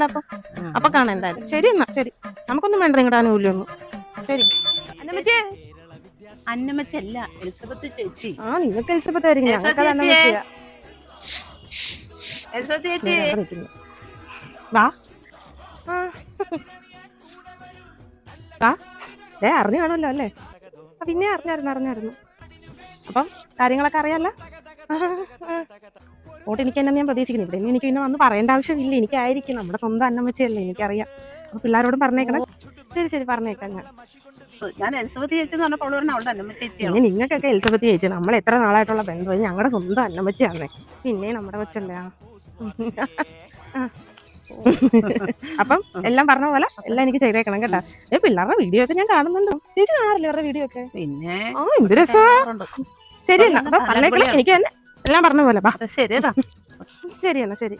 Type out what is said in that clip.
കാണാലോ അപ്പൊ കാണാം എന്തായാലും. ശരി എന്നാ ശരി, നമുക്കൊന്നും വേണ്ട നിങ്ങളുടെ ആനുകൂല്യമൊന്നും. ശരി അന്നമ്മച്ചേ. അന്നമ്മച്ചല്ല, എലിസബത്ത് ചേച്ചി. ആ നിങ്ങൾക്ക് എലിസബത്ത് ആയിരിക്കും, ഞങ്ങൾക്ക് അന്നമ്മച്ചിയാ. എലിസബത്ത് ചേച്ചി വാ വാ. അറിഞ്ഞു കാണുമല്ലോ അല്ലേ? പിന്നെ അറിഞ്ഞായിരുന്നു. അപ്പം കാര്യങ്ങളൊക്കെ അറിയാലോ. ഓട്ട് എനിക്ക് തന്നെ ഞാൻ പ്രതീക്ഷിക്കുന്നു. ഇവിടെ എനിക്ക് പിന്നെ വന്ന് പറയേണ്ട ആവശ്യമില്ല. എനിക്കായിരിക്കും, നമ്മുടെ സ്വന്തം അന്നമ്മച്ചയല്ലേ, എനിക്കറിയാം. അപ്പൊ പിള്ളേരോടും പറഞ്ഞേക്കണം. ശരി പറഞ്ഞേക്കാം ഞാൻ എലിസബത്ത് ചേച്ചി എന്ന് പറഞ്ഞപ്പോൾ അവളുടെ അന്നമ്മ ചേച്ചിയാണ്. പിന്നെ നിങ്ങൾക്കൊക്കെ എലിസബത്ത് ചേച്ചി, നമ്മൾ എത്ര നാളായിട്ടുള്ള ബന്ധം, ഞങ്ങളുടെ സ്വന്തം അന്നമ്മച്ചയാണേ. പിന്നെ നമ്മുടെ കൊച്ചല്ലേ. അപ്പം എല്ലാം പറഞ്ഞ പോലെ എല്ലാം എനിക്ക് ചെയ്തേക്കണം കേട്ടാ. പിള്ളേരുടെ വീഡിയോ ഒക്കെ ഞാൻ കാണുന്നുണ്ടോ? ചേച്ചി കാണാറില്ല ഇവരുടെ വീഡിയോ ഒക്കെ? പിന്നെ എന്ത് രസമാണ്. ശരി എന്നാ അപ്പൊ പറഞ്ഞേക്കണം, എനിക്ക് തന്നെ എല്ലാം പറഞ്ഞ പോലെ. ശരി ശരി എന്നാ ശരി.